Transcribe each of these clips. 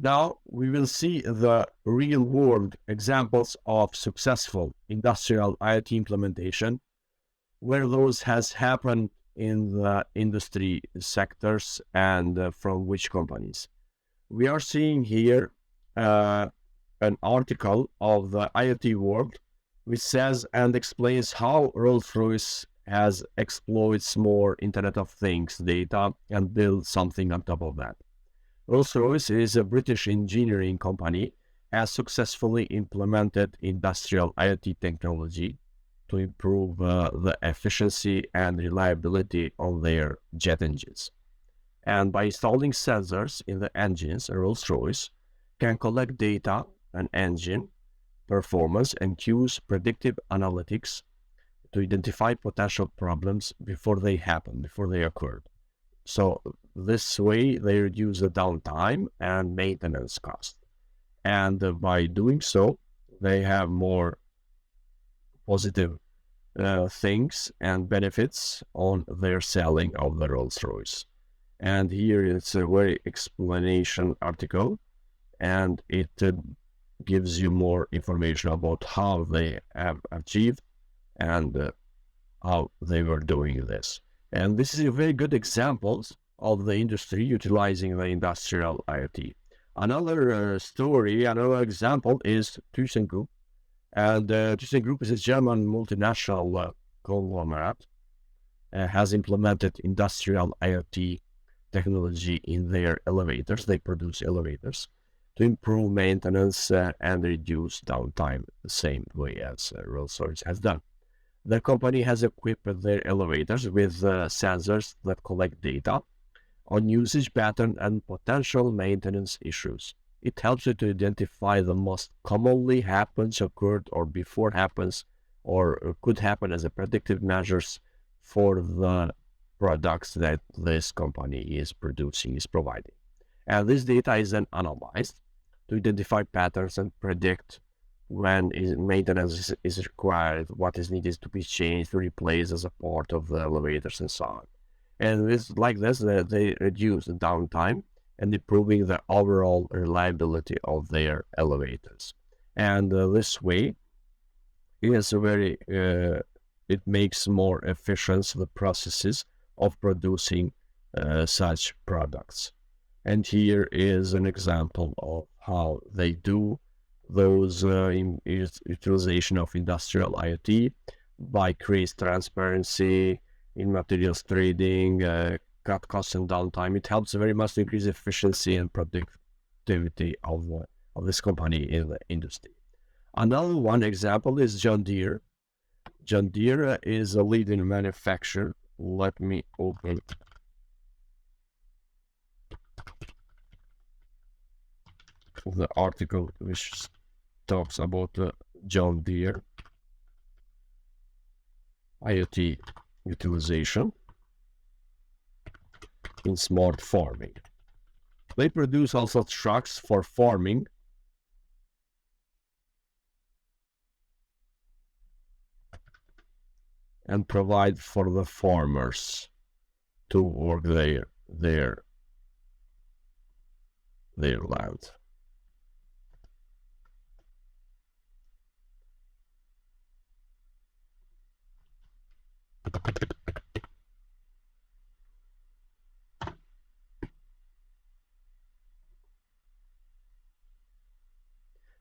Now we will see the real world examples of successful industrial IoT implementation, where those has happened in the industry sectors and from which companies. We are seeing here uh, an article of the IoT world, which says and explains how Rolls-Royce has exploits more Internet of Things data and built something on top of that. Rolls-Royce is a British engineering company, has successfully implemented industrial IoT technology to improve the efficiency and reliability of their jet engines. And by installing sensors in the engines, Rolls-Royce can collect data on engine performance and use predictive analytics to identify potential problems before they happen, before they occur. So this way, they reduce the downtime and maintenance cost. And by doing so, they have more positive things and benefits on their selling of the Rolls-Royce. And here it's a very explanation article, and it gives you more information about how they have achieved and how they were doing this. And this is a very good examples of the industry utilizing the industrial IoT. Another another example is ThyssenKrupp. And ThyssenKrupp is a German multinational conglomerate, has implemented industrial IoT technology in their elevators. They produce elevators to improve maintenance and reduce downtime the same way as Rolls-Royce has done. The company has equipped their elevators with sensors that collect data on usage pattern and potential maintenance issues. It helps you to identify the most commonly happens, occurred, or before happens, or could happen as a predictive measures for the products that this company is producing, is providing. And this data is then analyzed to identify patterns and predict when maintenance is required, what is needed to be changed, replaced as a part of the elevators and so on. And with like this, they reduce the downtime and improving the overall reliability of their elevators. And this way is it makes more efficient the processes of producing such products. And here is an example of how they do those utilization of industrial IoT by create transparency in materials trading, cut costs and downtime. It helps very much to increase efficiency and productivity of this company in the industry. Another one example is John Deere. John Deere is a leading manufacturer. Let me open the article which talks about John Deere IoT utilization in smart farming. They produce also trucks for farming and provide for the farmers to work their land.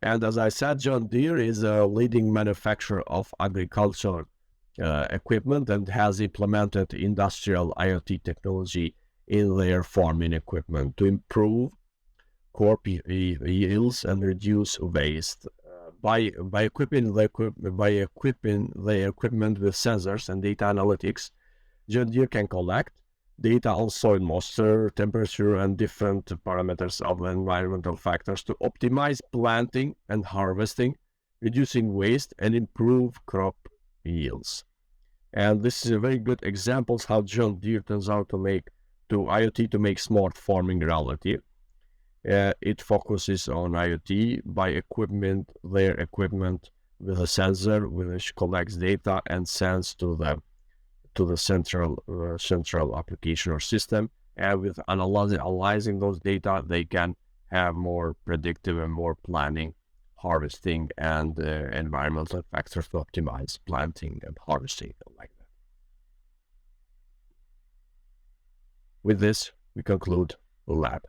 And as I said, John Deere is a leading manufacturer of agricultural equipment and has implemented industrial IoT technology in their farming equipment to improve crop yields and reduce waste. By equipping the equipment with sensors and data analytics, John Deere can collect data on soil moisture, temperature, and different parameters of environmental factors to optimize planting and harvesting, reducing waste, and improve crop yields. And this is a very good example how John Deere turns out to make IoT to make smart farming reality. It focuses on IoT by their equipment with a sensor which collects data and sends to the central application or system. And with analyzing those data, they can have more predictive and more planning, harvesting, and environmental factors to optimize planting and harvesting like that. With this, we conclude the lab.